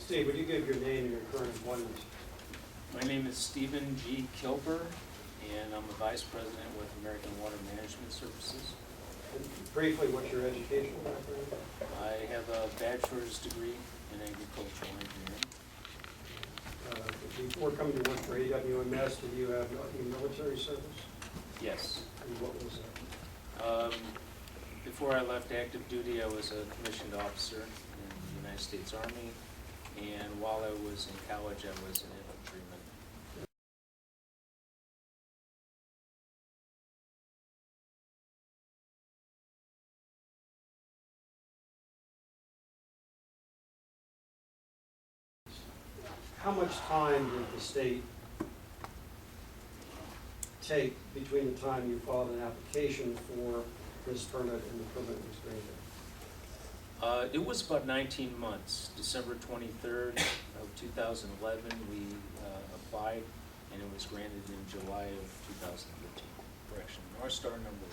Steve, would you give your name and your current employment? My name is Stephen G. Kilber, and I'm a Vice President with American Water Management Services. And briefly, what's your educational background? I have a bachelor's degree in agricultural engineering. Before coming to work for AWMS, did you have any military service? Yes. And what was that? Before I left active duty, I was a commissioned officer in the United States Army, and while I was in college, I was an infantryman. How much time did the state take between the time you filed an application for this permit and the permit was granted? It was about 19 months. December 23rd of 2011, we applied, and it was granted in July of 2013. Correction, North Star number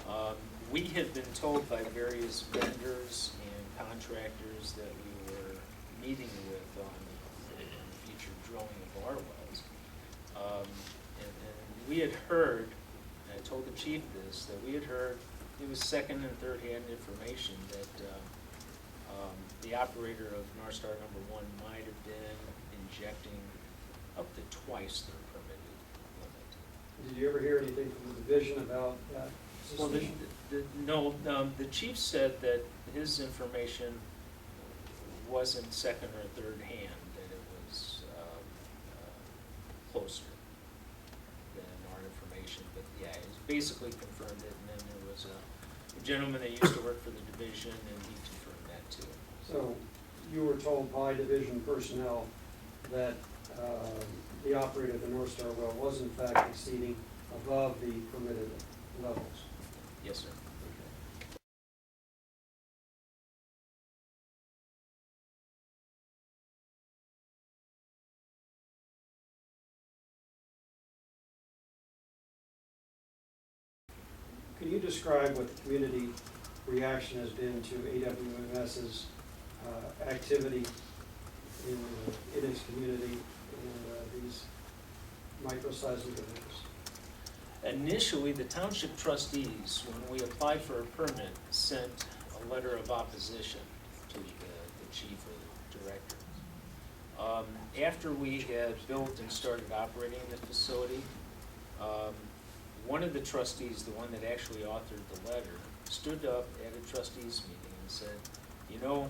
1. We had been told by various vendors and contractors that we were meeting with on the future drilling of our wells. And we had heard, and I told the chief this, that we had heard it was second and third hand information that the operator of North Star number 1 might have been injecting up to twice their permitted limit. Did you ever hear anything from the division about that suspicion? Well, no, the chief said that his information wasn't second or third hand, that it was closer than our information. But yeah, it basically confirmed it, and then there was a gentleman that used to work for the division, and he confirmed that too. So you were told by division personnel that the operator of the North Star well was in fact exceeding above the permitted levels? Yes, sir. Can you describe what the community reaction has been to AWMS's activity in its community in these microseismic events? Initially, the township trustees, when we applied for a permit, sent a letter of opposition to the chief or the director. After we had built and started operating the facility, one of the trustees, the one that actually authored the letter, stood up at a trustees meeting and said, you know,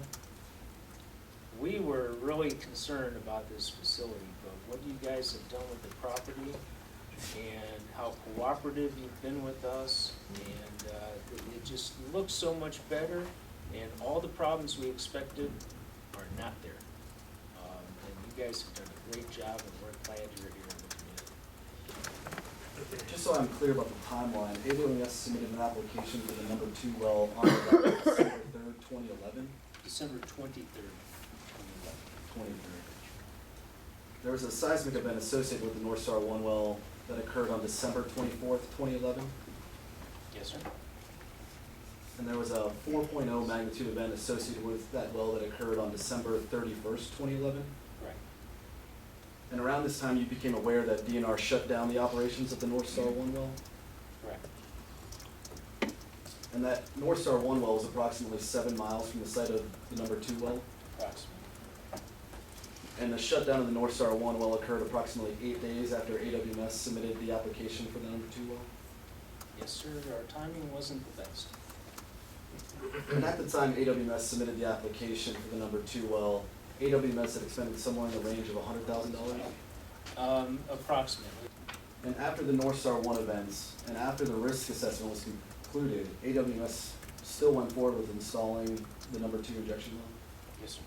we were really concerned about this facility, but what you guys have done with the property and how cooperative you've been with us, and it just looks so much better, and all the problems we expected are not there. And you guys have done a great job, and we're glad you're here in the community. Just so I'm clear about the timeline, AWMS submitted an application for the number 2 well on December 3rd, 2011. December 23rd, 2011. There was a seismic event associated with the North Star 1 well that occurred on December 24th, 2011. Yes, sir. And there was a 4.0 magnitude event associated with that well that occurred on December 31st, 2011. Right. And around this time, you became aware that DNR shut down the operations of the North Star 1 well. Correct. And that North Star 1 well was approximately 7 miles from the site of the number 2 well. Approximately. And the shutdown of the North Star 1 well occurred approximately 8 days after AWMS submitted the application for the number 2 well. Yes, sir. Our timing wasn't the best. And at the time AWMS submitted the application for the number 2 well, AWMS had expended somewhere in the range of $100,000. Approximately. And after the North Star 1 events, and after the risk assessment was concluded, AWMS still went forward with installing the number 2 injection well. Yes, sir.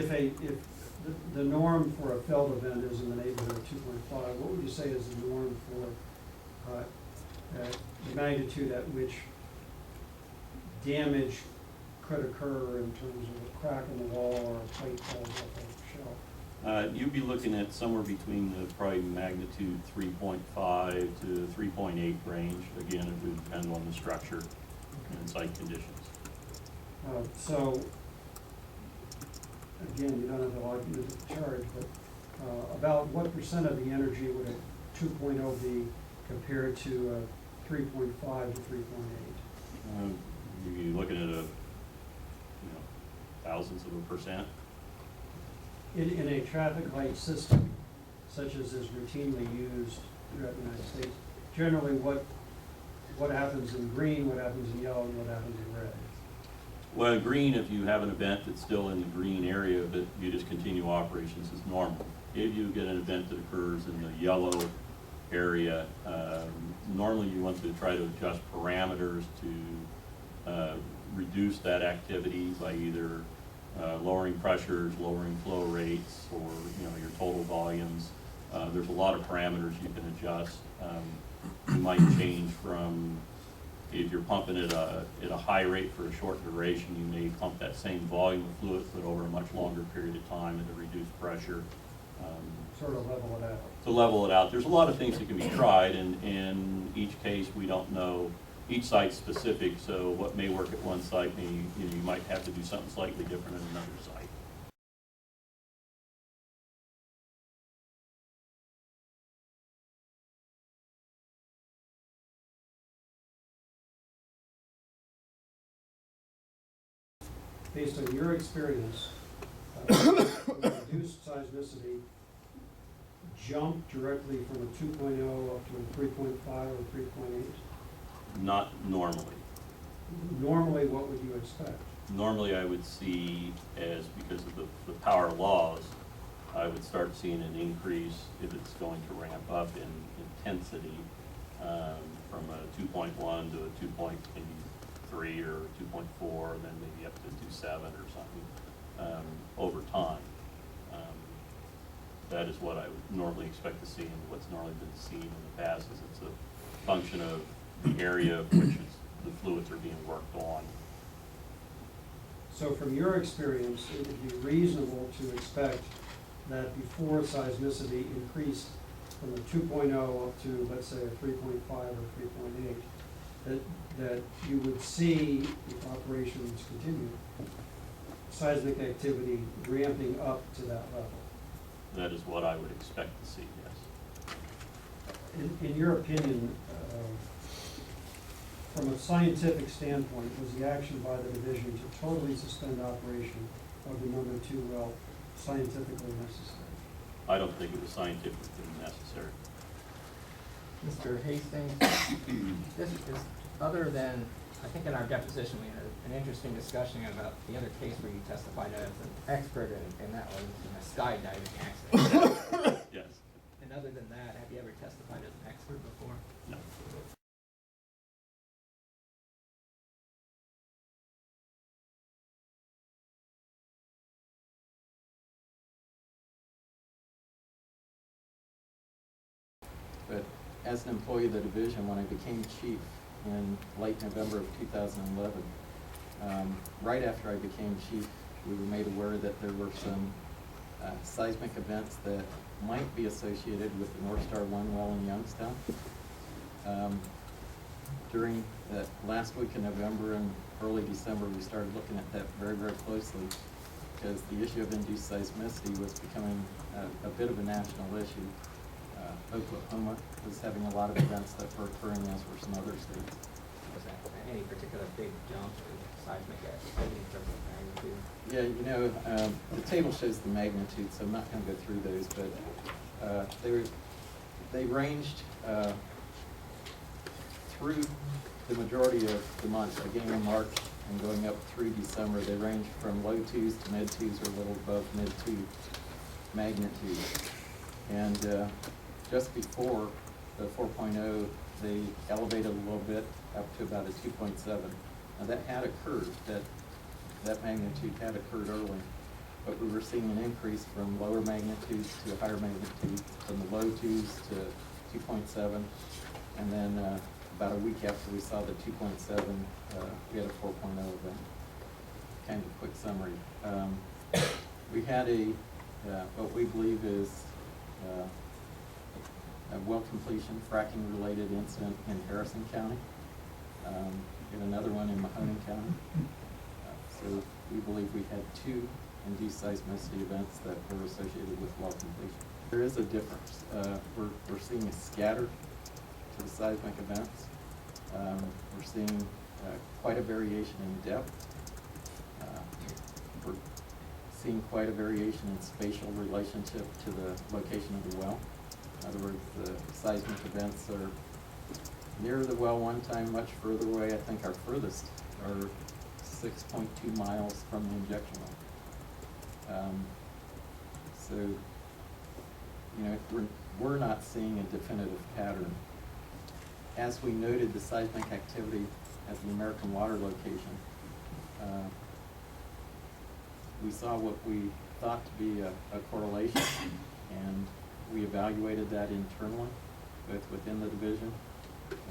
the norm for a felt event is in the neighborhood of 2.5, what would you say is the norm for the magnitude at which damage could occur in terms of a crack in the wall or a plate falls off a shelf? You'd be looking at somewhere between the probably magnitude 3.5 to 3.8 range. Again, it would depend on the structure and site conditions. So, again, you don't have to argue the charge, but about what percent of the energy would a 2.0 be compared to a 3.5 to 3.8? You'd be looking at thousandths of a percent. In a traffic light system, such as is routinely used throughout the United States, generally what happens in green, what happens in yellow, and what happens in red? Well, green, if you have an event that's still in the green area, but you just continue operations as normal. If you get an event that occurs in the yellow area, normally you want to try to adjust parameters to reduce that activity by either lowering pressures, lowering flow rates, or your total volumes. There's a lot of parameters you can adjust. You might change from, if you're pumping at a high rate for a short duration, you may pump that same volume of fluid, but over a much longer period of time at a reduced pressure. Sort of level it out. To level it out. There's a lot of things that can be tried, and in each case we don't know. Each site's specific, so what may work at one site may, you might have to do something slightly different at another site. Based on your experience, reduced seismicity jump directly from a 2.0 up to a 3.5 or 3.8? Not normally. Normally, what would you expect? Normally I would see, because of the power laws, I would start seeing an increase if it's going to ramp up in intensity from a 2.1 to a 2.3 or 2.4, and then maybe up to 2.7 or something over time. That is what I would normally expect to see, and what's normally been seen in the past is it's a function of the area of which the fluids are being worked on. So from your experience, it would be reasonable to expect that before seismicity increased from a 2.0 up to, let's say, a 3.5 or 3.8, that you would see, if operations continue, seismic activity ramping up to that level. That is what I would expect to see, yes. In your opinion, from a scientific standpoint, was the action by the division to totally suspend operation of the number 2 well scientifically necessary? I don't think it was scientifically necessary. Mr. Hastings, this is, other than, I think in our deposition we had an interesting discussion about the other case where you testified as an expert, and that was in a skydiving accident. Yes. And other than that, have you ever testified as an expert before? No. But as an employee of the division, when I became chief in late November of 2011, right after I became chief, we were made aware that there were some seismic events that might be associated with the North Star 1 well in Youngstown. During that last week in November and early December, we started looking at that very, very closely, because the issue of induced seismicity was becoming a bit of a national issue. Oklahoma was having a lot of events that were occurring, as were some other states. Was that any particular big jump in seismic activity in terms of magnitude? Yeah, the table shows the magnitude, so I'm not going to go through those, but they ranged through the majority of the months, beginning in March and going up through December. They ranged from low 2s to mid 2s, or a little above mid 2 magnitude. And just before the 4.0, they elevated a little bit up to about a 2.7. Now that had occurred, that magnitude had occurred early. but we were seeing an increase from lower magnitudes to higher magnitudes, from the low 2s to 2.7, and then about a week after we saw the 2.7, we had a 4.0 event. Kind of quick summary. We had a what we believe is a well completion fracking related incident in Harrison County. We had another one in Mahoning County. So we believe we had 2 induced seismicity events that were associated with well completion. There is a difference. We're seeing a scatter to the seismic events. We're seeing quite a variation in depth. We're seeing quite a variation in spatial relationship to the location of the well. In other words, the seismic events are near the well one time, much further away. I think our furthest are 6.2 miles from the injection well. So, you know, we're not seeing a definitive pattern. As we noted, the seismic activity at the American Water location, we saw what we thought to be a correlation, and we evaluated that internally, both within the division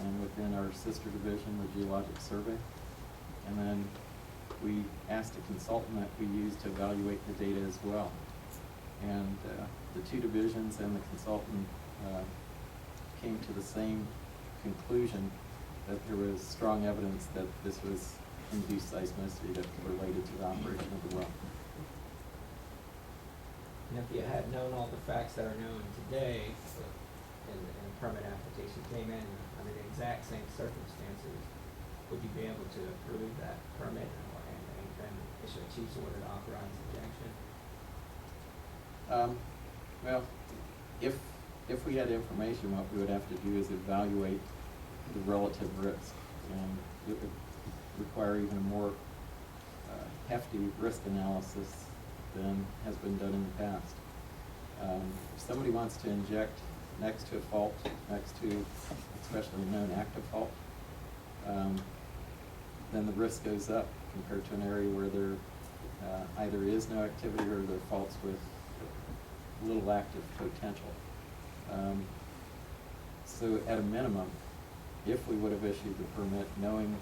and within our sister division, the Geologic Survey. And then we asked a consultant that we used to evaluate the data as well. And the 2 divisions and the consultant came to the same conclusion that there was strong evidence that this was induced seismicity that was related to the operation of the well. And if you had known all the facts that are known today, and the permit application came in under the exact same circumstances, would you be able to approve that permit and then issue a chief's order to authorize injection? Well, if we had information, what we would have to do is evaluate the relative risk, and it would require even a more hefty risk analysis than has been done in the past. If somebody wants to inject next to a fault, next to especially a known active fault, then the risk goes up compared to an area where there either is no activity or there are faults with little active potential. So at a minimum, if we would have issued the permit knowing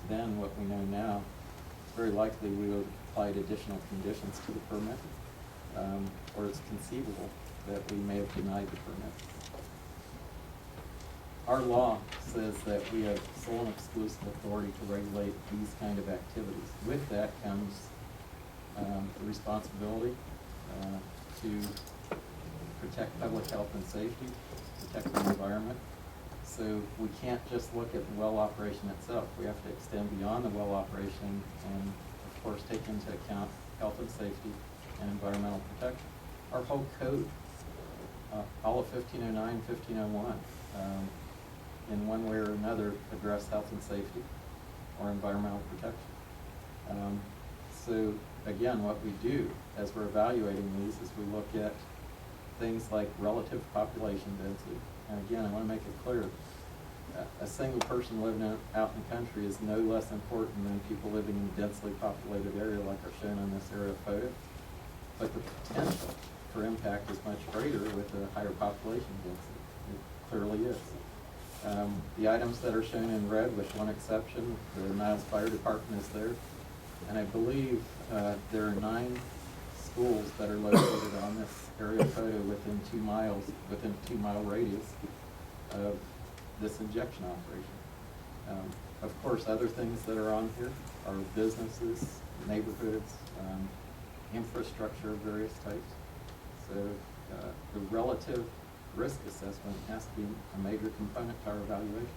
then what we know now, it's very likely we would have applied additional conditions to the permit, or it's conceivable that we may have denied the permit. Our law says that we have sole and exclusive authority to regulate these kind of activities. With that comes the responsibility to protect public health and safety, protect the environment. So we can't just look at the well operation itself. We have to extend beyond the well operation and, of course, take into account health and safety and environmental protection. Our whole code, all of 1509, 1501, in one way or another, address health and safety or environmental protection. So again, what we do as we're evaluating these is we look at things like relative population density. And again, I want to make it clear, a single person living out in the country is no less important than people living in a densely populated area like are shown on this aerial photo. But the potential for impact is much greater with a higher population density. It clearly is. The items that are shown in red, with one exception, the Niles Fire Department is there. And I believe there are 9 schools that are located on this aerial photo within 2 miles, within a 2-mile radius of this injection operation. Of course, other things that are on here are businesses, neighborhoods, infrastructure of various types. So the relative risk assessment has to be a major component to our evaluation.